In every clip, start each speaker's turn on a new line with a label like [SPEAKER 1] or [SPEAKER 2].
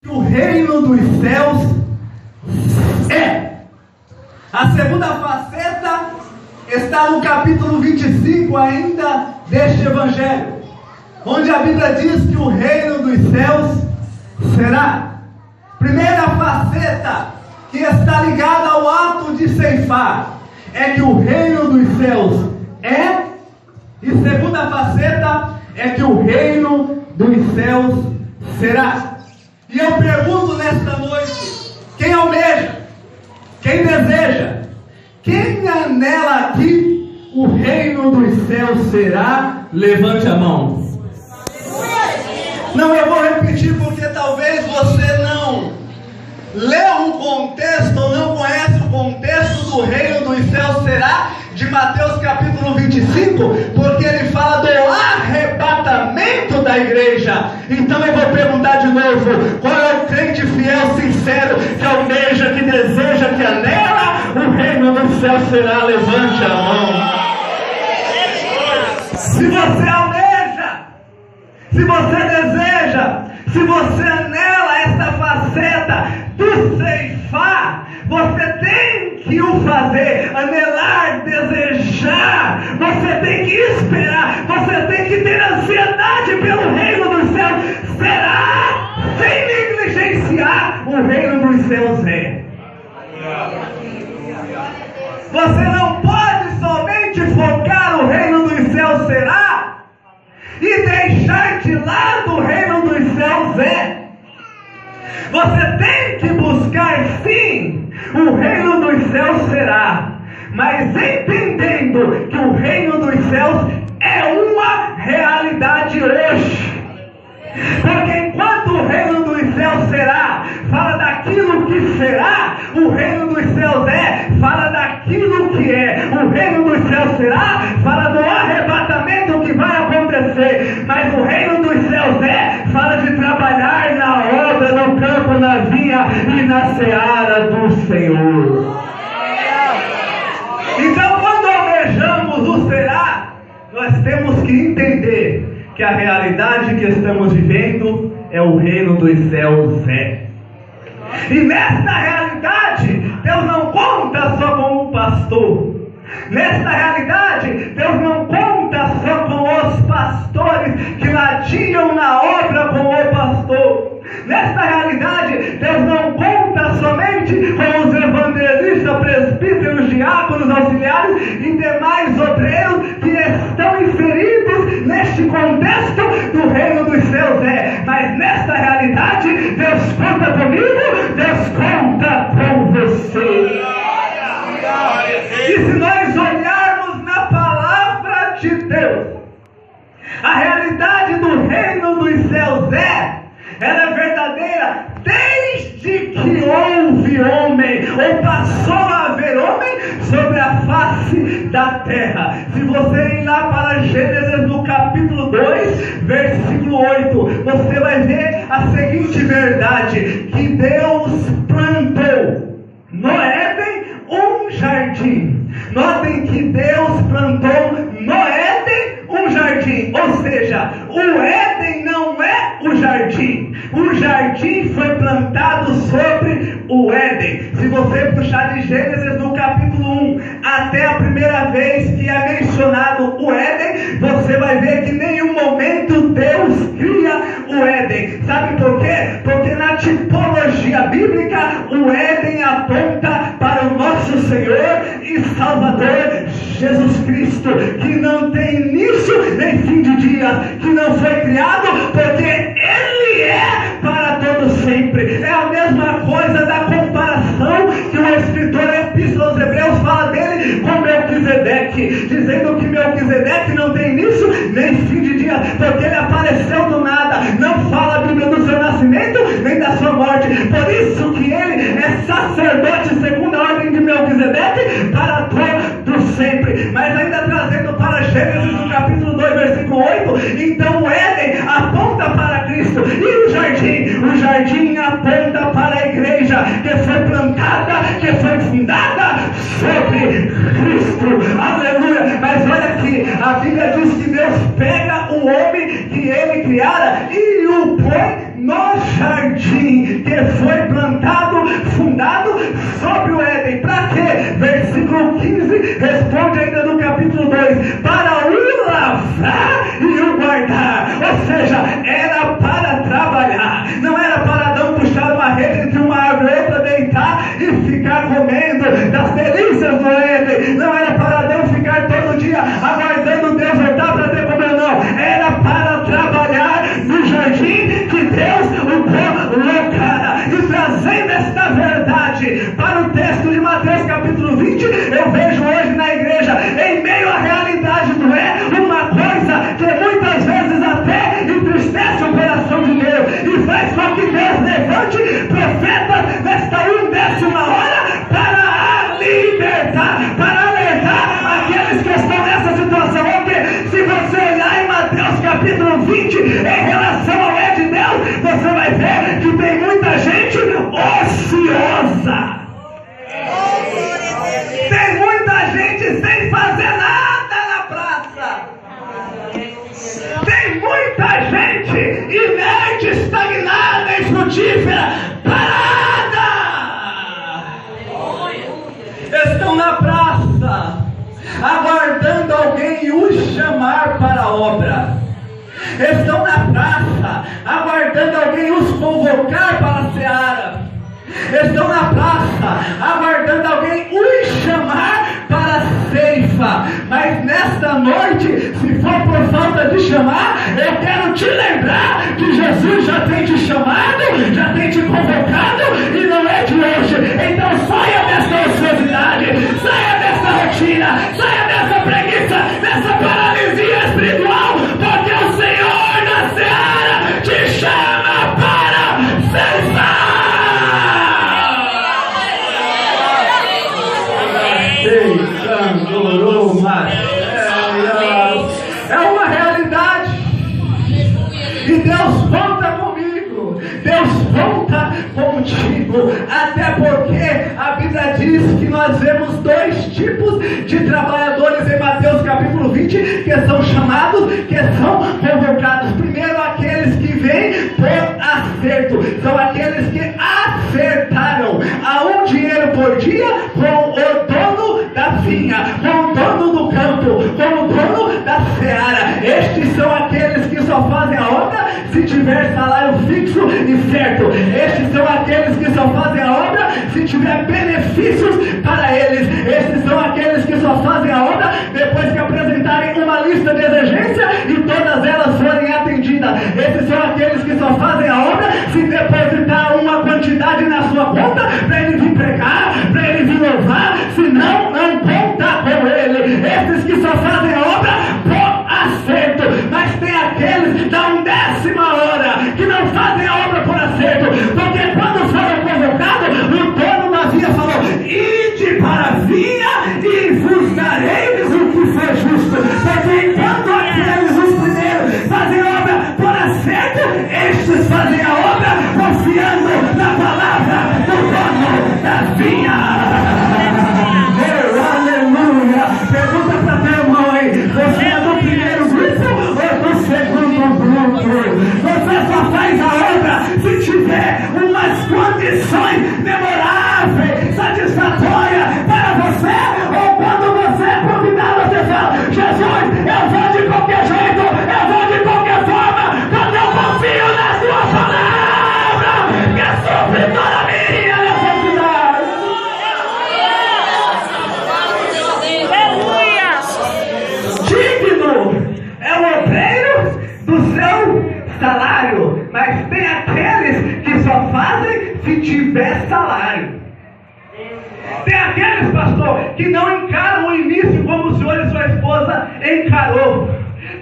[SPEAKER 1] O reino dos céus é. A segunda faceta está no capítulo 25 ainda deste evangelho, onde a Bíblia diz que o reino dos céus será. Primeira faceta que está ligada ao ato de ceifar é que o reino dos céus é. E segunda faceta é que o reino dos céus será. E eu pergunto nesta noite: quem almeja? Quem deseja? Quem anela aqui o reino dos céus será? Levante a mão. Não, eu vou repetir porque talvez você não leu o contexto ou não conhece o contexto do reino dos céus será de Mateus capítulo 25, porque ele fala do arrebatamento da igreja. Então eu vou perguntar de novo: qual é o crente fiel, sincero, que almeja, que deseja, que anela o reino dos céus será? Levante a mão. Se você almeja, se você deseja, se você anela esta faceta do ceifar, você tem que o fazer, anelar, desejar, você tem que esperar, você tem que ter ansiedade pelo reino dos céus será, sem negligenciar o reino dos céus é. Você não pode somente focar o reino dos céus será e deixar de lado o reino dos céus é. Você tem que buscar sim o reino dos céus será, mas entendendo que o reino dos céus é uma realidade hoje. Porque enquanto o reino dos céus será, fala daquilo que será, o reino dos céus é, fala daquilo que é. O reino dos céus será, fala do arrebatamento que vai acontecer. Mas o reino dos céus é, fala de trabalhar na obra, no campo, na vinha e na seara do Senhor. Então, quando almejamos o será, nós temos que entender que a realidade que estamos vivendo é o reino dos céus é. E nesta realidade, Deus não conta só com o pastor. Nesta realidade, Deus não conta só com os pastores que ladiam na obra com o pastor. Nesta realidade, Deus não conta somente com os evangelistas, presbíteros, diáconos, auxiliares e demais obreiros que estão inseridos neste contexto do reino dos céus é. Mas nesta realidade, Deus conta comigo, Deus conta com você. E se nós olharmos na palavra de Deus, a realidade do reino dos céus ela é verdadeira desde que houve homem, ou passou a haver homem sobre a face da terra. Se você ir lá para Gênesis no capítulo 2, versículo 8, você vai ver a seguinte verdade: que Deus plantou no Éden um jardim. Notem que Deus plantou no Éden um jardim, ou seja, o Éden não é o jardim. O jardim foi plantado sobre o Éden. Se você puxar de Gênesis no capítulo 1 até a primeira vez que é mencionado o Éden, você vai ver que em nenhum momento Deus cria o Éden. Sabe por quê? Porque na tipologia bíblica o Éden aponta para o nosso Senhor e Salvador Jesus Cristo, que não tem início nem fim de dias, que não foi criado porque Ele é para todo sempre. É a mesma coisa da comparação que o escritor da Epístola aos Hebreus fala dele com Melquisedeque, dizendo que Melquisedeque não tem início nem fim de dias, porque ele apareceu do nada. Não fala a Bíblia do seu nascimento nem da sua morte. Por isso que ele é sacerdote segundo a ordem de Melquisedeque para todo sempre. Mas ainda trazendo para Gênesis no capítulo 2, versículo 8, então o Éden aponta para Cristo, e o jardim aponta para a igreja que foi plantada, que foi fundada sobre Cristo. Aleluia. Mas olha aqui, a Bíblia diz que Deus pega o homem que ele criara e o põe no jardim que foi plantado, fundado sobre o Éden. Para quê? Versículo 15 responde ainda no capítulo 2: para o lavrar e o guardar. Ou seja, era para trabalhar, não era para Adão puxar uma rede entre uma árvore e outra, deitar e ficar comendo das delícias do Éden. Não era para Adão ficar todo dia aguardando Deus voltar para ter comer, não. Era para trabalhar no jardim que Deus o colocara. E trazendo esta verdade para o texto de Mateus capítulo 20, eu vejo hoje na igreja, em meio à realidade do uma coisa que muitas vezes até entristece o coração de Deus e faz com que Deus levante profetas nesta 1/10 hora para libertar, para alertar aqueles que estão nessa situação. Porque se você olhar em Mateus capítulo 20 em relação ao de Deus, você vai ver que tem muita gente ociosa. Tem muita gente sem fazer nada na praça. Tem muita gente inerte, estagnada, infrutífera, parada. Estão na praça, aguardando alguém os chamar para a obra. Estão na praça, aguardando alguém os convocar para a seara. Estão na praça, aguardando alguém os chamar para a ceifa. Mas nesta noite, se for por falta de chamar, eu quero te lembrar que Jesus já tem te chamado, já tem te convocado, e não é de hoje. Então saia dessa ociosidade, saia dessa rotina, saia dessa preguiça, dessa paralisia espiritual, porque o Senhor da seara te chama para ceifar. É uma realidade. E Deus conta comigo, Deus conta contigo, até porque a Bíblia diz que nós vemos 2 tipos de trabalhadores em Mateus capítulo 20, que são chamados, que são convocados. Primeiro, aqueles que vêm por acerto, são aqueles que acertaram a $1 por dia com o dono da vinha, com o dono do campo, com o dono da seara. Estes são aqueles que só fazem a obra se tiver salário fixo e certo. Estes são aqueles que só fazem a obra se tiver benefícios para eles. Estes são aqueles que só fazem a obra depois que apresentarem uma lista de exigência e todas elas forem atendidas. Esses são aqueles que só fazem a obra se depositar uma quantidade na sua conta para ele vir pregar, para ele vir louvar, senão não conta com ele. Esses que só fazem a obra por acerto. Mas tem aqueles da 1/10 hora que não fazem a obra por acerto, porque quando foram convocados, o dono da vinha falou: ide para a vinha e vos darei o que for justo. Porque enquanto aqueles, os primeiros, fazem obra por acerto, estes fazem a obra confiando na palavra do dono da vinha. Aleluia! Pergunta para teu irmão aí: você é do primeiro grupo ou do segundo grupo? Você só faz a obra se tiver umas condições memoráveis, satisfatórias para você, ou quando você é convidado, você fala: Jesus, eu vou de qualquer jeito, eu vou de qualquer forma, porque eu confio na sua palavra, que é sobre toda a minha necessidade. Digno é o obreiro do seu salário, mas tem aqueles que só fazem se tiver salário. Tem aqueles, pastor, que não encaram o início como o senhor e sua esposa encarou,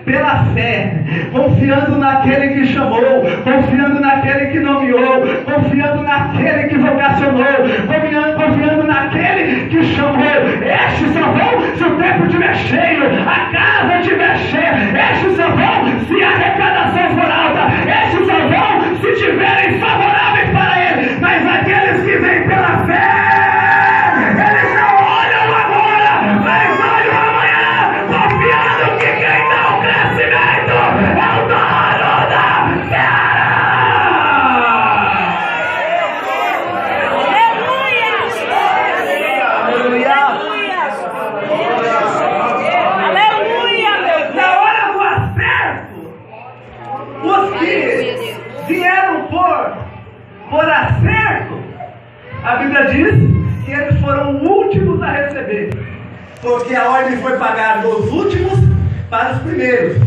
[SPEAKER 1] pela fé, confiando naquele que chamou, confiando naquele que nomeou, confiando naquele que vocacionou, confiando naquele que chamou. Estes só vão se o tempo estiver cheio, a casa estiver cheia. Estes só vão se a arrecadação for alta. Estes só vão se tiverem favoráveis para ele. Mas aqueles que vêm pela fé, eles não olham agora, mas olham amanhã, confiando que quem dá o crescimento é o dono da terra. por acerto, a Bíblia diz que eles foram os últimos a receber, porque a ordem foi pagar dos últimos para os primeiros,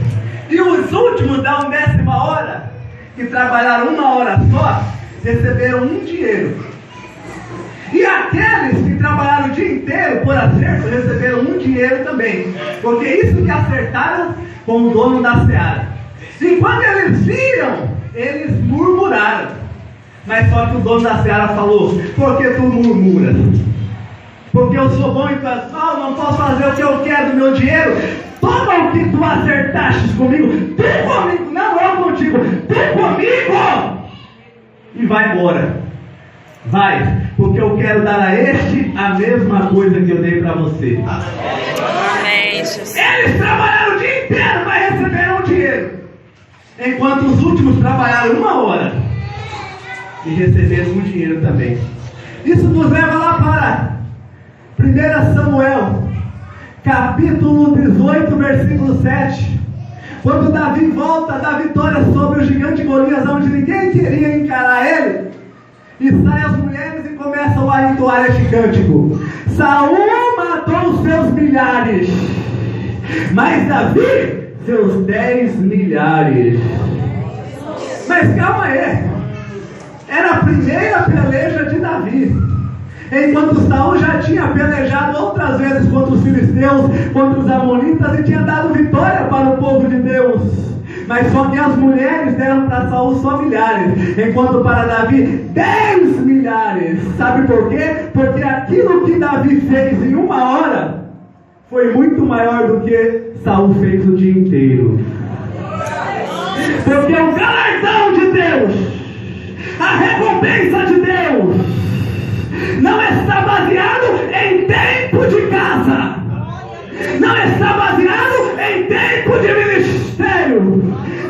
[SPEAKER 1] e os últimos da 10ª hora, que trabalharam 1 hora só, receberam um dinheiro, e aqueles que trabalharam o dia inteiro por acerto receberam um dinheiro também, porque isso que acertaram com o dono da seara. E quando eles viram, eles murmuraram. Mas só que o dono da seara falou: por que tu murmuras? Porque eu sou bom e tu és mau, não posso fazer o que eu quero do meu dinheiro? Toma o que tu acertaste comigo, tu comigo, não eu contigo, tu comigo! E vai embora. Vai, porque eu quero dar a este a mesma coisa que eu dei para você.
[SPEAKER 2] Amém, Jesus.
[SPEAKER 1] Eles trabalharam o dia inteiro, mas receberam o dinheiro, enquanto os últimos trabalharam 1 hora e receberam um dinheiro também. Isso nos leva lá para 1 Samuel, capítulo 18, versículo 7. Quando Davi volta da vitória sobre o gigante Golias, onde ninguém queria encarar ele, e saem as mulheres e começam a entoar este cântico: Saul matou os seus milhares, mas Davi seus 10 milhares. Mas calma aí, era a primeira peleja de Davi, enquanto Saul já tinha pelejado outras vezes contra os filisteus, contra os amonitas, e tinha dado vitória para o povo de Deus. Mas só que as mulheres deram para Saul só milhares, enquanto para Davi 10 milhares. Sabe por quê? Porque aquilo que Davi fez em 1 hora foi muito maior do que Saul fez o dia inteiro. Porque o galardão de Deus, a recompensa de Deus, não está baseado em tempo de casa, não está baseado em tempo de ministério,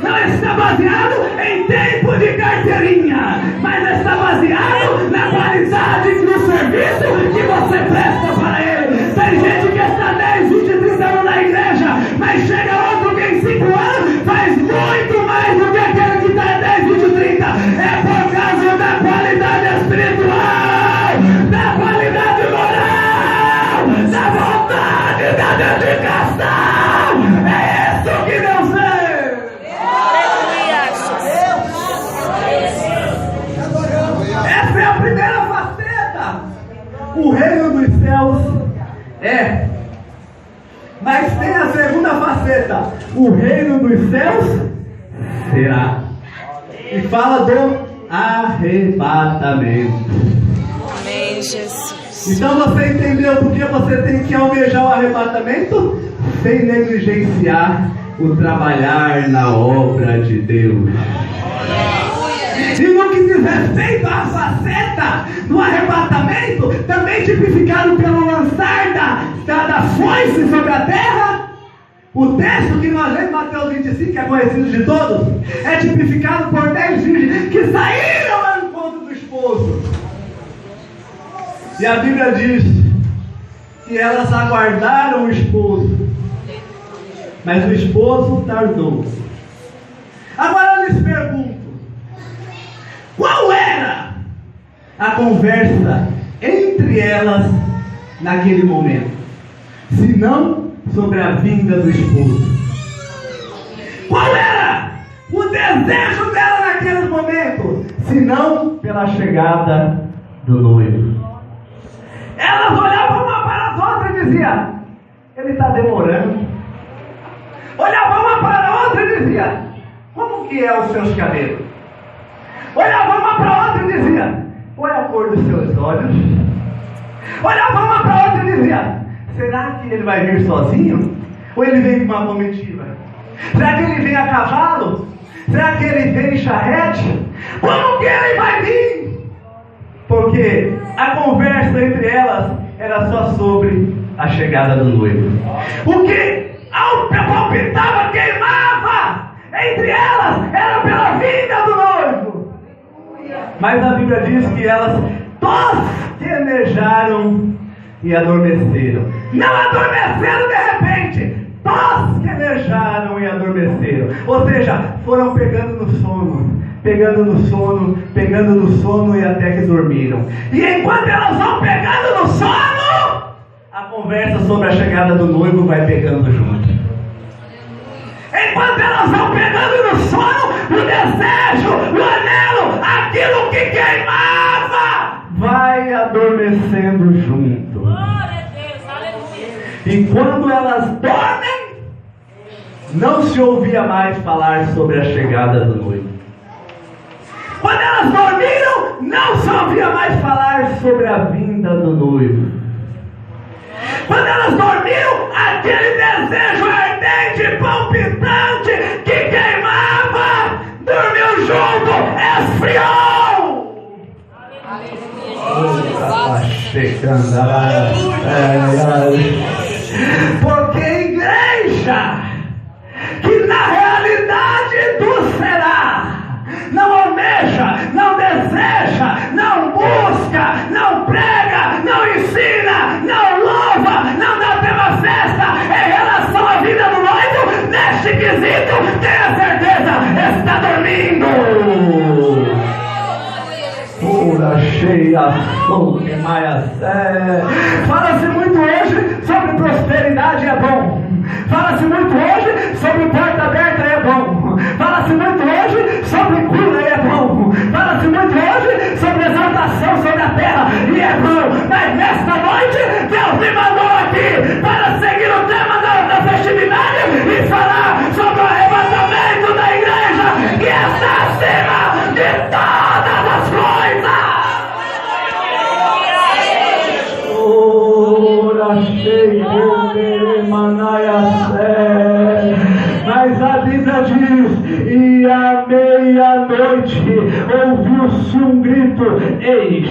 [SPEAKER 1] não está baseado em tempo de carteirinha, mas está baseado na qualidade do serviço que você presta para ele. Tem gente que está 10, 20, 30 anos na igreja, mas chega outro que em 5 anos faz muito mais do que aquele que está 10, 20, 30. É por causa da qualidade espiritual, da qualidade moral, da vontade, da dedicação. É isso que Deus vê. Essa é a primeira faceta. O reino dos céus é. Mas tem a segunda faceta. O reino dos céus será. E fala do arrebatamento.
[SPEAKER 2] Amém, Jesus.
[SPEAKER 1] Então você entendeu por que você tem que almejar o arrebatamento? Sem negligenciar o trabalhar na obra de Deus. E no que diz respeito à faceta do arrebatamento, também tipificado pelo lançar da foice sobre a terra, o texto que nós lemos, Mateus 25, que é conhecido de todos, é tipificado por 10 virgens que saíram ao encontro do esposo. E a Bíblia diz que elas aguardaram o esposo, mas o esposo tardou. Agora eu lhes pergunto, qual era a conversa entre elas naquele momento, se não sobre a vinda do esposo? Qual era o desejo dela naquele momento, se não pela chegada do noivo? Elas olhavam uma para as outras e diziam: ele está demorando. Olhavam uma para a outra e diziam: como que é os seus cabelos? Olhava uma para a outra e dizia: qual é a cor dos seus olhos? Olhava uma para a outra e dizia: será que ele vai vir sozinho? Ou ele vem com uma comitiva? Será que ele vem a cavalo? Será que ele vem em charrete? Como que ele vai vir? Porque a conversa entre elas era só sobre a chegada do noivo. O que ao palpitava, queimava entre elas era pela vinda do noivo. Mas a Bíblia diz que elas tosquenejaram e adormeceram. Não adormeceram de repente, tosquenejaram e adormeceram. Ou seja, foram pegando no sono, pegando no sono e até que dormiram. E enquanto elas vão pegando no sono, a conversa sobre a chegada do noivo vai pegando junto. Enquanto elas vão pegando no sono, o desejo, o anelo, aquilo que queimava, vai adormecendo junto. E quando elas dormem, não se ouvia mais falar sobre a chegada do noivo. Quando elas dormiram, não se ouvia mais falar sobre a vinda do noivo. Quando elas dormiram, aquele desejo ardente, palpitante, que queimava, dormiu junto, esfriou. Porque igreja que na realidade do será não almeja, não deseja, não busca, não prega, não ensina, não louva, não dá tema festa em relação à vida do noivo, neste quesito, tenha certeza, está dormindo. Pura cheia, solta, maia, fala-se muito hoje sobre prosperidade, é bom. Fala-se muito hoje sobre porta aberta, é bom. Fala-se muito hoje sobre cura, é bom. Fala-se muito hoje sobre exaltação sobre a terra, e é bom. Mas nesta noite, Deus me mandou aqui para seguir o tema da festividade e falar sobre o arrebatamento da igreja, que está acima de todas as coisas. Mas a Bíblia diz: e à meia-noite ouviu-se um grito: eis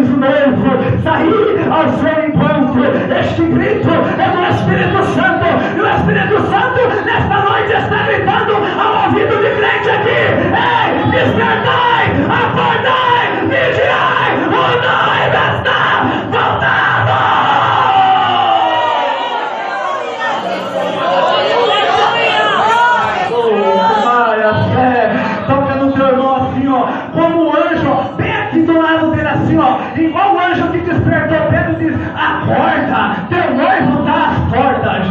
[SPEAKER 1] o noivo sair ao seu encontro. Este grito é do Espírito Santo, e o Espírito Santo nesta noite está gritando ao ouvido de crente aqui: ei, despertai, acordai, vigiai, o noivo está voltando. Toca no teu irmão assim, ó, como o anjo, bem aqui do lado dele assim, ó, igual o anjo que despertou Pedro e diz: acorda, teu noivo está às portas.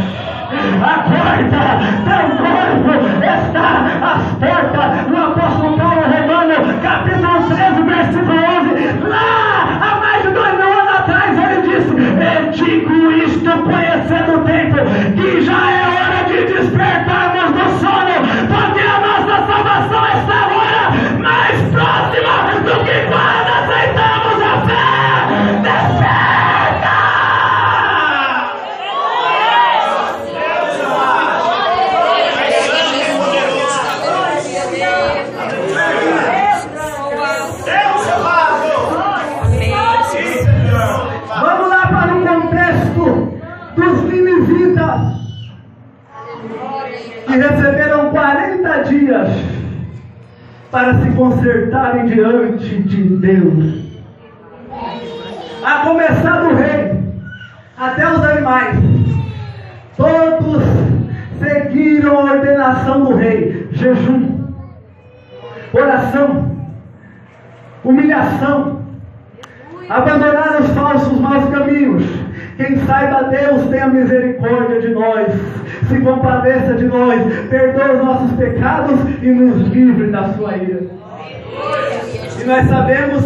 [SPEAKER 1] Acorda, teu noivo está às portas. No apóstolo Paulo Romano, capítulo 13, versículo 11, lá há mais de 2 mil anos atrás, ele disse: eu digo isto conhecendo o tempo, que já é hora de despertarmos do sono, porque a nossa salvação está agora mais próxima do que quando aceitamos a fé. Desperta! Vamos lá para o contexto dos ninivitas, que receberam 40 dias para se consertarem diante de Deus. A começar do rei até os animais, todos seguiram a ordenação do rei: jejum, oração, humilhação, abandonar os falsos maus caminhos. Quem saiba Deus, tenha misericórdia de nós, se compadeça de nós, perdoa os nossos pecados e nos livre da sua ira. E nós sabemos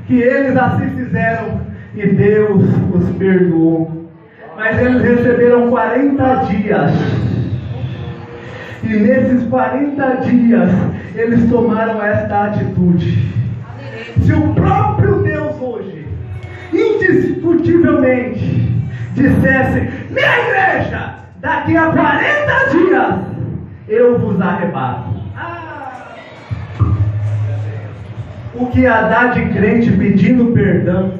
[SPEAKER 1] que eles assim fizeram e Deus os perdoou. Mas eles receberam 40 dias. E nesses 40 dias eles tomaram esta atitude. Se o próprio Deus hoje, indiscutivelmente, dissesse: minha igreja, daqui a 40 dias eu vos arrebato. O que há dar de crente pedindo perdão?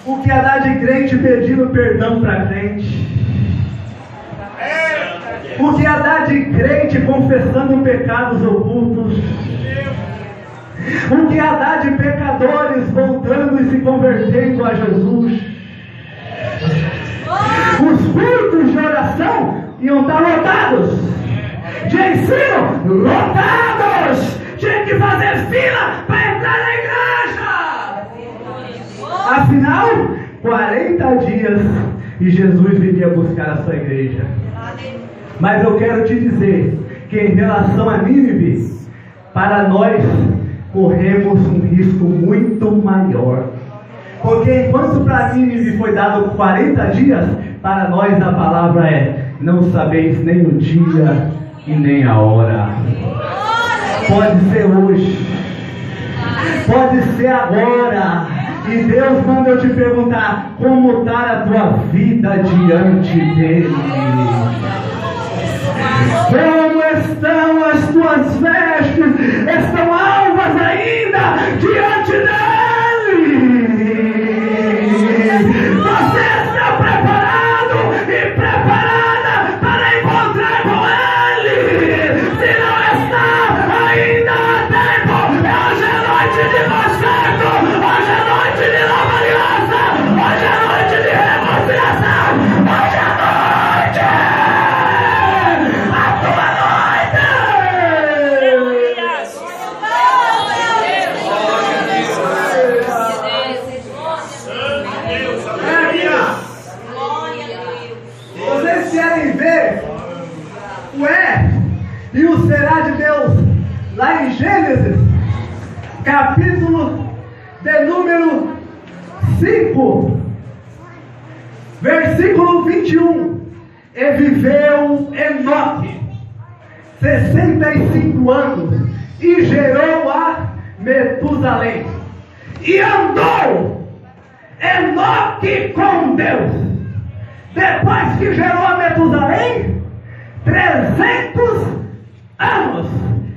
[SPEAKER 1] O que há dar de crente pedindo perdão para crente? O que há dar de crente confessando pecados ocultos? O que há dar de pecadores voltando e se convertendo a Jesus? Os cultos de oração iam estar lotados. de ensino lotados. Tinha que fazer fila para entrar na igreja. Afinal, 40 dias e Jesus viria buscar a sua igreja. Mas eu quero te dizer que em relação a Nínive, para nós corremos um risco muito maior. Porque enquanto para Nínive foi dado 40 dias, para nós a palavra é: não sabeis nem o dia e nem a hora. Pode ser hoje, pode ser agora. E Deus manda eu te perguntar: como está a tua vida diante dele? Como estão as tuas vestes? Estão alvas ainda diante dele? Você está preparado e preparada para encontrar com ele? Se não está, ainda há tempo. Hoje é noite de conserto, hoje é noite de nova aliança, hoje é noite de reconciliação, hoje é noite. Vocês querem ver o é e o será de Deus lá em Gênesis, capítulo de número 5, versículo 21. E viveu Enoque 65 anos e gerou a Metusalém. E andou Enoque com Deus. Depois que gerou a Metusalém, 300 anos.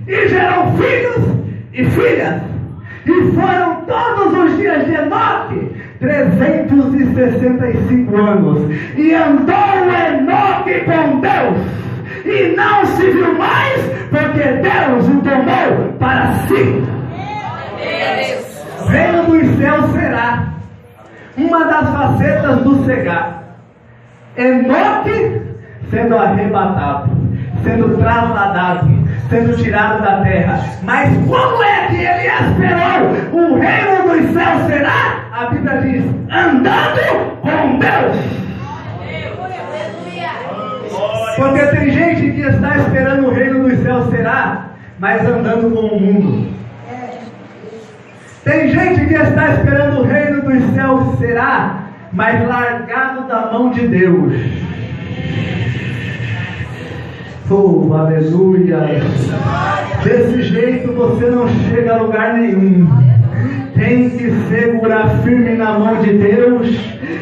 [SPEAKER 1] E gerou filhos e filhas. E foram todos os dias de Enoque 365 anos. E andou Enoque com Deus. E não se viu mais, porque Deus o tomou para si. O reino dos céus será uma das facetas do cegar. Enoque sendo arrebatado, sendo trasladado, sendo tirado da terra. Mas como é que ele esperou o reino dos céus será? A Bíblia diz: andando com Deus. Porque tem gente que está esperando o reino dos céus será, mas andando com o mundo. Tem gente que está esperando o reino dos céus será, mas largado da mão de Deus. Oh, aleluia! Desse jeito você não chega a lugar nenhum. Tem que segurar firme na mão de Deus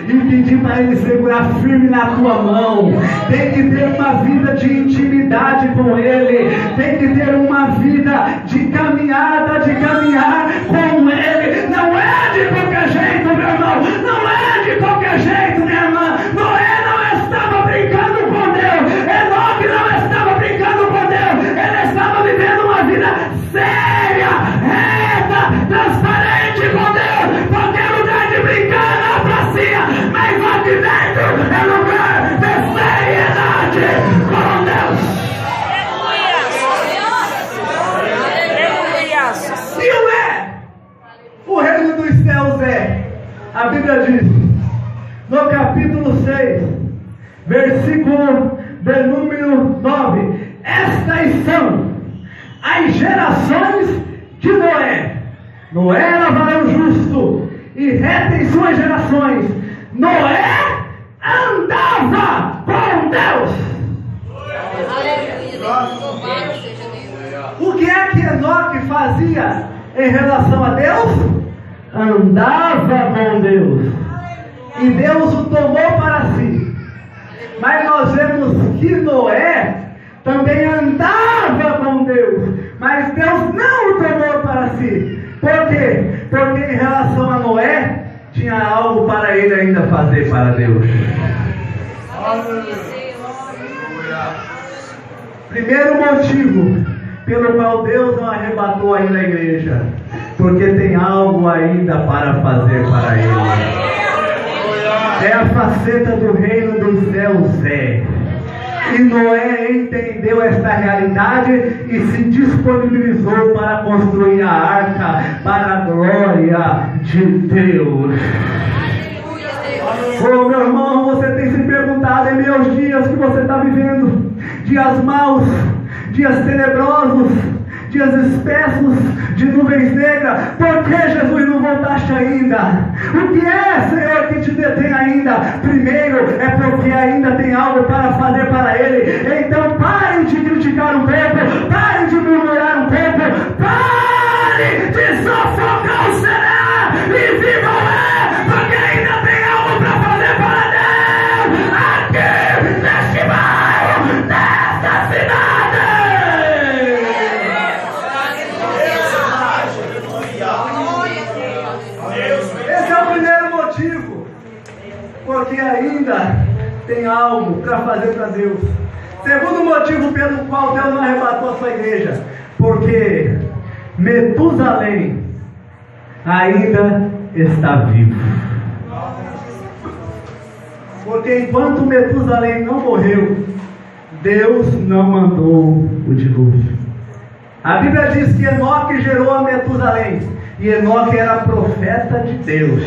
[SPEAKER 1] e pedir para Ele segurar firme na tua mão. Tem que ter uma vida de intimidade com Ele. Tem que ter uma vida de caminhada, de caminhar com Ele. Não é de qualquer jeito, meu irmão. Não é de qualquer jeito, minha irmã. Noé não estava brincando com Deus. Enoque não estava brincando com Deus. Ele estava vivendo uma vida séria, reta, transparente com Deus. Qualquer lugar de brincar na pracinha, mas aqui dentro é lugar de seriedade com Deus. E o reino dos céus é, a Bíblia diz, no capítulo 6, versículo de número 9: estas são as gerações de Noé. Noé era varão justo e reto em suas gerações. Noé andava com Deus. O que é que Enoque fazia em relação a Deus? Andava com Deus. E Deus o tomou para si. Mas nós vemos que Noé também andava com Deus, mas Deus não o tomou para si. Por quê? Porque em relação a Noé, tinha algo para ele ainda fazer para Deus. Primeiro motivo pelo qual Deus não arrebatou ainda a igreja, porque tem algo ainda para fazer para ele. É a faceta do reino dos céus, E Noé entendeu esta realidade e se disponibilizou para construir a arca para a glória de Deus. Oh, meu irmão, você tem se perguntado em meus dias que você está vivendo, dias maus, dias tenebrosos, dias espessos, de nuvens negras, por que Jesus não voltaste ainda? O que é, Senhor, que te detém ainda? Primeiro, é porque ainda tem algo para fazer para Ele. Então pare de criticar um pouco, pare de murmurar um pouco, pare de sofocar o será e viva o é, porque ainda tem algo para fazer para Deus, aqui neste bairro, nesta cidade. Porque ainda tem algo para fazer para Deus. Segundo motivo pelo qual Deus não arrebatou a sua igreja, porque Metusalém ainda está vivo. Porque enquanto Metusalém não morreu, Deus não mandou o dilúvio. A Bíblia diz que Enoque gerou a Metusalém, e Enoque era profeta de Deus.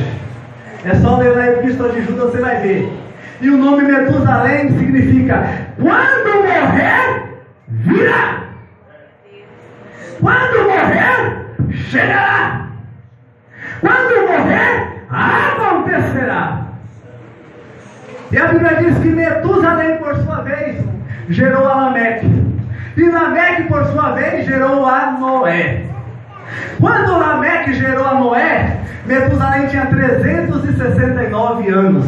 [SPEAKER 1] É só ler na Epístola de Judas, você vai ver. E o nome Metusalém significa: quando morrer, virá. Quando morrer, chegará. Quando morrer, acontecerá. E a Bíblia diz que Metusalém, por sua vez, gerou a Lameque. E Lameque, por sua vez, gerou a Noé. Quando Lameque gerou a Noé, Metusalém tinha 369 anos.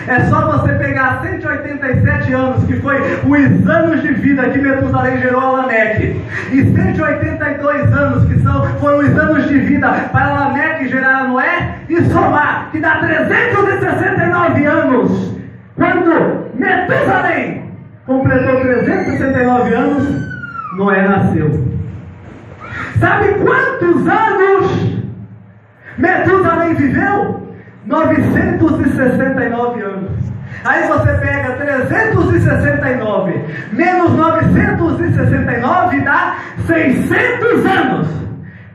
[SPEAKER 1] É só você pegar 187 anos, que foi os anos de vida que Metusalém gerou a Lameque, e 182 anos, que foram os anos de vida para Lameque gerar a Noé, e somar, que dá 369 anos. Quando Metusalém completou 369 anos, Noé nasceu. Sabe quantos anos Metusalém viveu? 969 anos. Aí você pega 369 menos 969 dá 600 anos.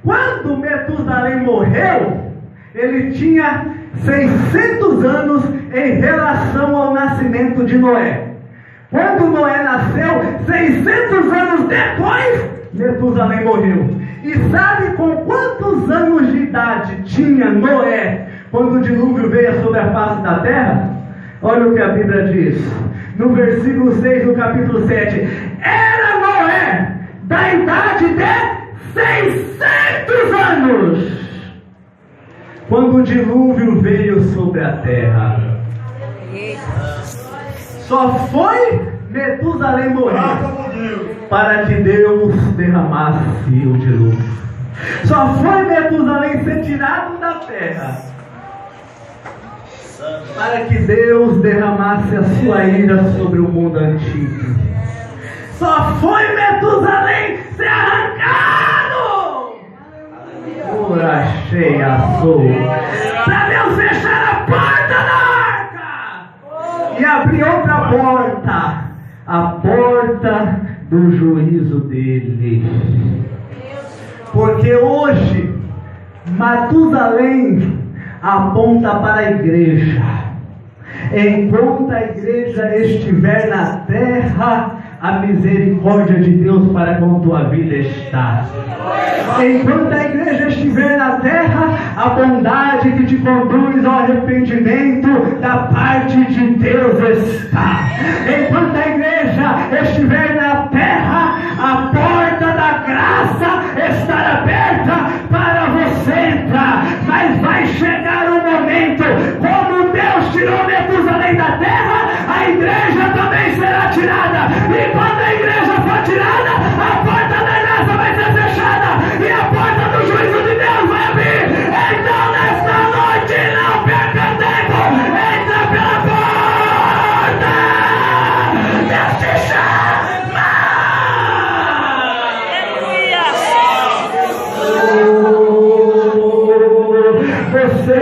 [SPEAKER 1] Quando Metusalém morreu, ele tinha 600 anos em relação ao nascimento de Noé. Quando Noé nasceu, 600 anos depois, Metusalém morreu. E sabe com quantos anos de idade tinha Noé quando o dilúvio veio sobre a face da terra? Olha o que a Bíblia diz, no versículo 6 do capítulo 7. Era Noé da idade de 600 anos quando o dilúvio veio sobre a terra. Só foi Metusalém morrer para que Deus derramasse o dilúvio. Só foi Metusalém ser tirado da terra para que Deus derramasse a sua ira sobre o mundo antigo. Só foi Metusalém ser arrancado. Ora cheia sou, para Deus fechar a porta da arca e abrir outra porta, a porta do juízo dele. Porque hoje Matusalém aponta para a igreja. Enquanto a igreja estiver na terra, a misericórdia de Deus para com tua vida está. Enquanto a igreja estiver na terra, a bondade que te conduz ao arrependimento da parte de Deus está. Enquanto a igreja estiver na terra, a porta da graça estará aberta para você entrar. Mas vai chegar um momento, como Deus tirou Metusalém da terra, a igreja também será tirada. E quando a igreja for tirada, a porta da graça vai ser fechada e a porta do juízo de Deus vai abrir. Então nesta noite não perca tempo, entra pela porta. Deus te chama. Você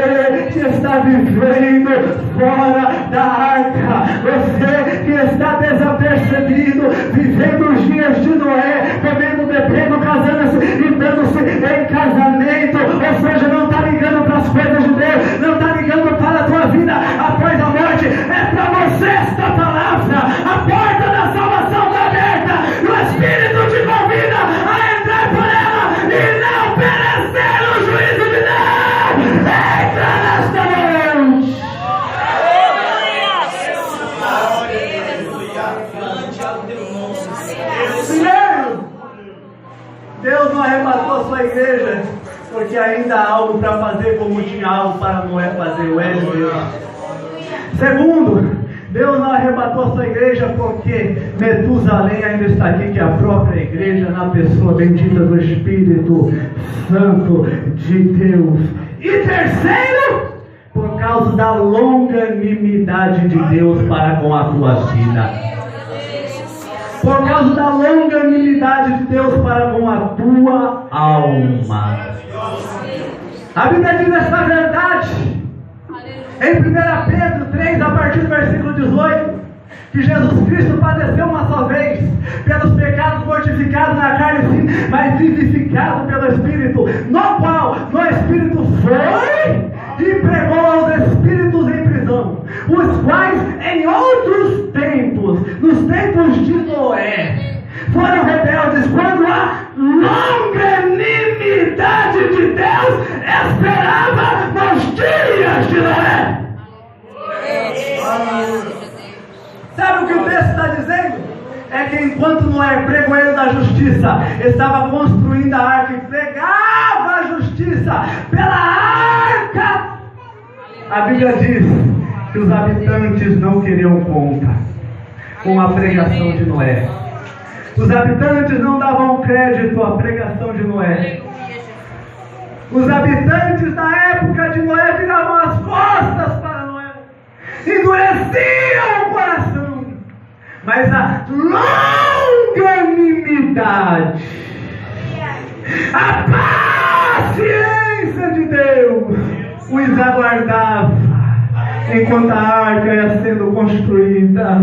[SPEAKER 1] que está vivendo fora da arca, você que está desapercebido
[SPEAKER 3] recebido, vivendo os dias de Noé, comendo, bebendo, casando-se e dando-se em casamento. Ou seja, não está ligando para as coisas de Deus, não está ligando para a tua vida após a morte. É para você esta palavra. A porta da salvação está aberta e o Espírito te convida a entrar por ela e não perecer no juízo de Deus. Entra nesta noite. Primeiro, Deus não arrebatou a sua igreja porque ainda há algo para fazer, como tinha algo para Noé fazer, o Hélio Deus. Segundo, Deus não arrebatou a sua igreja porque Metusalém ainda está aqui, que é a própria igreja, na pessoa bendita do Espírito Santo de Deus. E terceiro, por causa da longanimidade de Deus para com a tua vida. Por causa da longanimidade de Deus para com a tua alma. A Bíblia diz essa verdade em 1 Pedro 3, a partir do versículo 18, que Jesus Cristo padeceu uma só vez pelos pecados, mortificados na carne, sim, mas vivificado pelo Espírito, no qual no Espírito foi e pregou aos espíritos em prisão, os quais em outros tempos, nos tempos de Noé, foram rebeldes quando a longanimidade de Deus esperava nos dias de Noé. Sabe o que o texto está dizendo? É que enquanto Noé, pregoeiro da justiça, estava construindo a arca e pregava a justiça pela arca, a Bíblia diz que os habitantes não queriam conta com a pregação de Noé. Os habitantes não davam crédito à pregação de Noé. Os habitantes da época de Noé viravam as costas para Noé, endureciam o coração. Mas a longanimidade, a paciência de Deus os aguardava enquanto a arca ia sendo construída.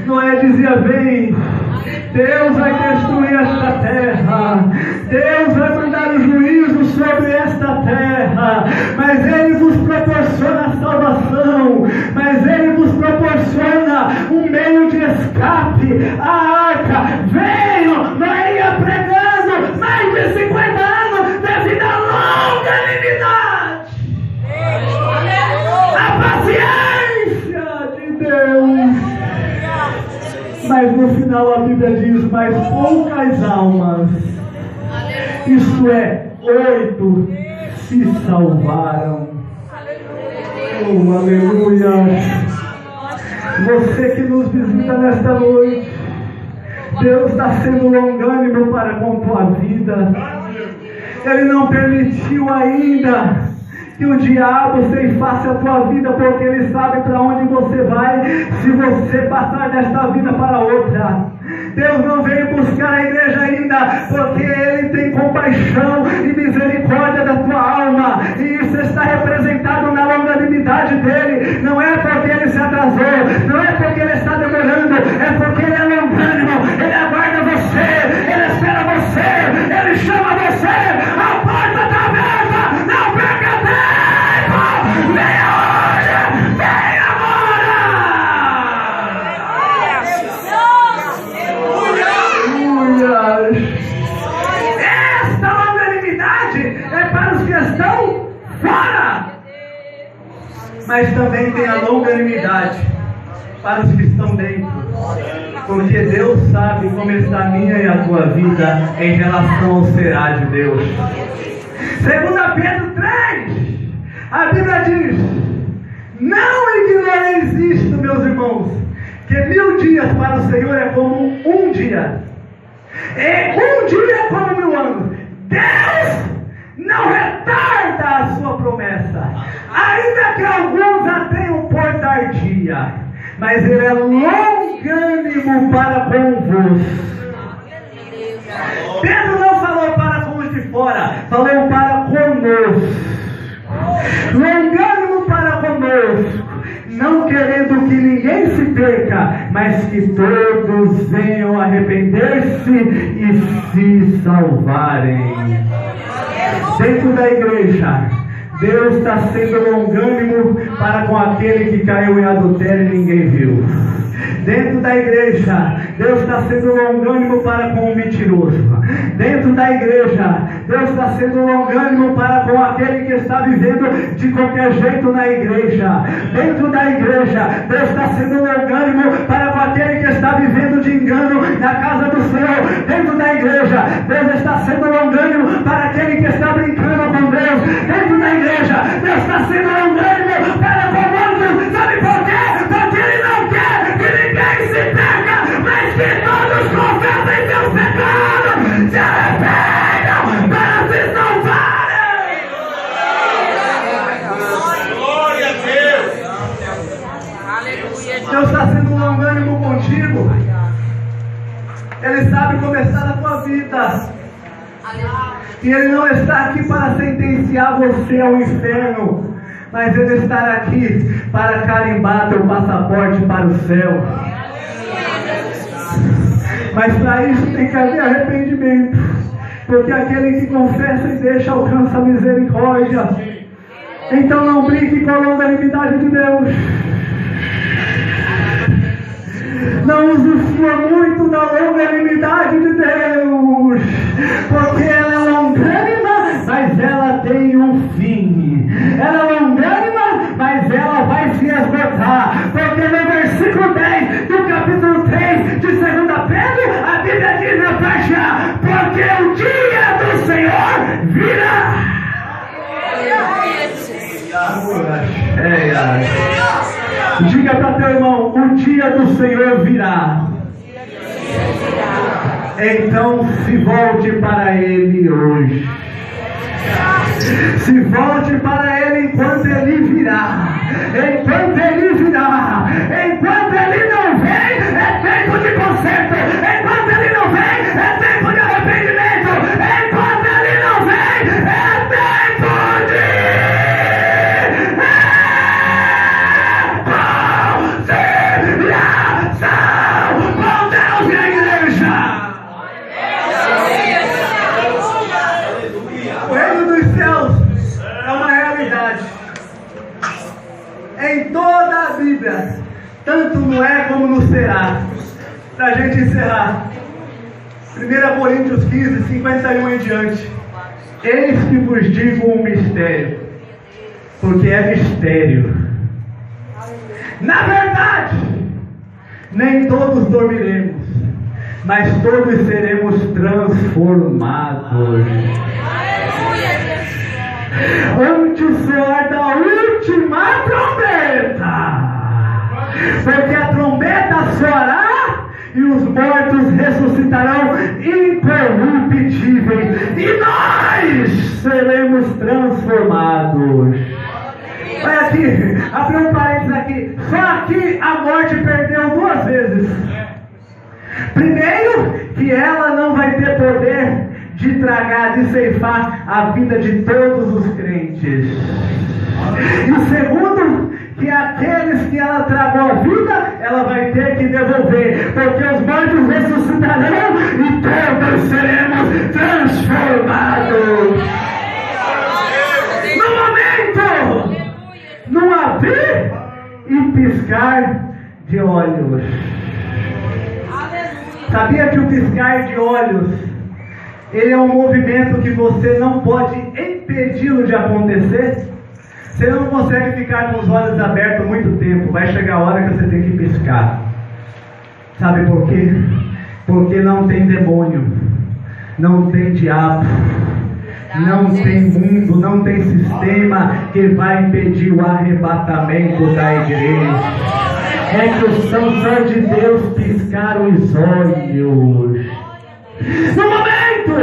[SPEAKER 3] Noé dizia: vem, Deus vai destruir esta terra, Deus vai mandar o juízo sobre esta terra, mas Ele vos proporciona a salvação, mas Ele vos proporciona um meio de escape, a arca. Venham, Noé ia pregando mais de 50 anos devido à longanimidade, a paciência de Deus. Mas no final a Bíblia diz: mais poucas almas, isto é, 8 se salvaram. Oh, aleluia! Você que nos visita nesta noite, Deus está sendo longânimo para com tua vida. Ele não permitiu ainda que o diabo ceifasse a tua vida, porque ele sabe para onde você vai se você passar desta vida para outra. Deus não veio buscar a igreja ainda porque Ele tem compaixão e misericórdia da tua alma, e isso está representado na longanimidade dele. Não é porque Ele se atrasou, não é porque Ele está demorando, é porque Ele é longânimo. Ele aguarda você, Ele espera você, Ele chama você. A porta está aberta, não perca tempo. Venha hoje, venha agora. Esta longanimidade é para os que estão fora, mas também tem a longanimidade para os que estão dentro, porque Deus sabe como está a minha e a tua vida em relação ao será de Deus. 2 Pedro 3, a Bíblia diz: não ignoreis isto, meus irmãos, que 1000 dias para o Senhor é como um dia, e um dia é como 1000 anos. Deus não retarda a sua promessa, ainda que alguns a tenham por tardia, mas Ele é longânimo para convosco. Pedro não falou para com os de fora, falou para conosco. Longânimo para conosco, não querendo que ninguém se perca, mas que todos venham arrepender-se e se salvarem. Dentro da igreja, Deus está sendo longânimo para com aquele que caiu em adultério e ninguém viu. Dentro da igreja, Deus está sendo longânimo para com o mentiroso. Dentro da igreja, Deus está sendo longânimo para com aquele que está vivendo de qualquer jeito na igreja. Dentro da igreja, Deus está sendo longânimo para com aquele que está vivendo de engano na casa do Senhor. Dentro da igreja, Deus está sendo longânimo para aquele que está brincando com Deus. Dentro da igreja, Deus está sendo longânimo para com outros. Sabe por quê? Porque Ele não quer que ninguém se perca, mas que todos confessem seus pecados, se arrependam para se salvarem. Glória a Deus. Deus está sendo longânimo contigo. Ele sabe começar a tua vida. E Ele não está aqui para sentenciar você ao inferno, mas Ele está aqui para carimbar teu passaporte para o céu. Mas para isso tem que haver arrependimento, porque aquele que confessa e deixa alcança a misericórdia. Então não brinque com a longanimidade de Deus. Não usufrua muito da longanimidade de Deus, porque ela é longânima, mas ela tem um fim. Ela é longânima, mas ela vai se esgotar. Porque no versículo 10 do capítulo 3 de 2 Pedro, a Bíblia diz na parte A: porque o dia do Senhor virá. Diga para teu irmão: o dia do Senhor virá. Então se volte para Ele hoje. Se volte para Ele enquanto Ele virá. Enquanto Ele virá. Enquanto Ele não vem, é tempo de conserto. Enquanto Ele não vem, é tempo de arrependimento. Enquanto Ele não vem, é tempo de reconciliação com Deus e a igreja. O reino dos céus é uma realidade em toda a Bíblia, tanto no é como no será. Para a gente encerrar, 1 Coríntios 15, 51 em diante: eis que vos digo um mistério, porque é mistério. Na verdade, nem todos dormiremos, mas todos seremos transformados. Antes soar da última trombeta, porque a trombeta soará e os mortos ressuscitarão incorruptíveis, e nós seremos transformados. Olha aqui, abre um parênteses aqui. Só aqui a morte perdeu 2 vezes. Primeiro, que ela não vai ter poder de tragar, de ceifar a vida de todos os crentes. E segundo, que aqueles que ela tragou a vida, ela vai ter que devolver, porque os mortos ressuscitarão e todos seremos transformados. No momento, num abrir e piscar de olhos. Sabia que o piscar de olhos, ele é um movimento que você não pode impedi-lo de acontecer? Você não consegue ficar com os olhos abertos muito tempo. Vai chegar a hora que você tem que piscar. Sabe por quê? Porque não tem demônio, não tem diabo, não tem mundo, não tem sistema que vai impedir o arrebatamento da igreja. É questão só de Deus piscar os olhos. No momento,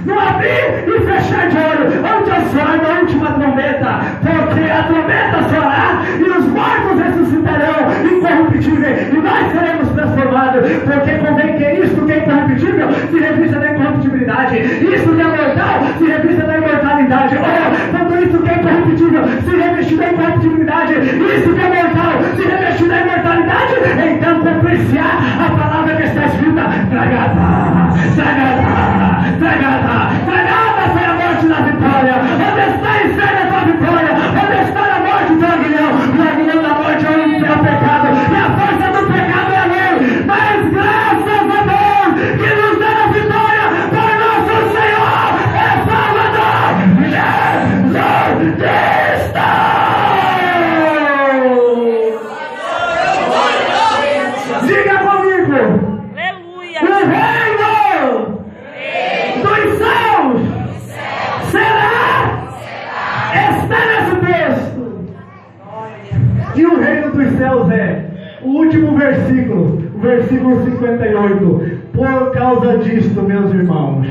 [SPEAKER 3] no abrir e fechar de olho, antes soar da última trombeta, porque a trombeta soará e os mortos ressuscitarão incorruptíveis, e nós seremos transformados, porque convém que isto que é incorruptível se revista da incorruptibilidade, isto que é mortal se revista da imortalidade. Quando isso que é incorruptível se revestir da incorruptibilidade, isso que é mortal se revestir da imortalidade, então cumpriu-se-á tragada foi a morte da vitória. Onde está a inferno da vitória? Onde está a morte do aguilhão? O aguilhão da morte é o pecado, e a força do pecado é a lei. Mas graças a Deus que nos dá a vitória para nosso Senhor e Salvador Jesus Cristo. Diga comigo.
[SPEAKER 2] Aleluia.
[SPEAKER 3] O reino dos céus será. Está nesse texto. E o reino dos céus é o último versículo, o versículo 58. Por causa disto, meus irmãos,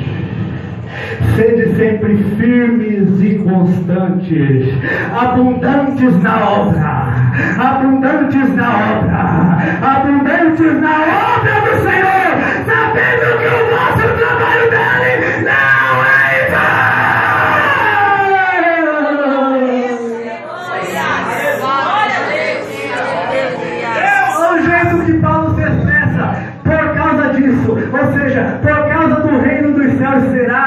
[SPEAKER 3] sede sempre firmes e constantes, abundantes na obra, abundantes na obra, abundantes na obra do Senhor, sabendo que o vosso trabalho dele não é em vão. O jeito que Paulo se expressa, por causa disso, ou seja, por causa do reino dos céus será,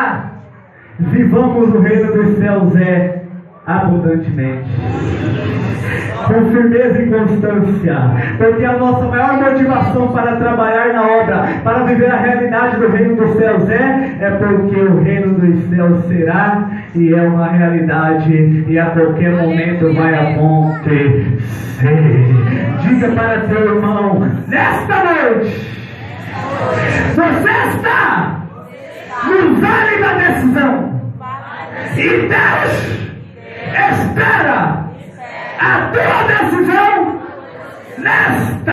[SPEAKER 3] vivamos o reino dos céus abundantemente, com firmeza e constância, porque a nossa maior motivação para trabalhar na obra, para viver a realidade do reino dos céus é porque o reino dos céus será e é uma realidade, e a qualquer momento vai acontecer. Diga para teu irmão, nesta noite, você está no vale da decisão, e Deus espera a tua decisão nesta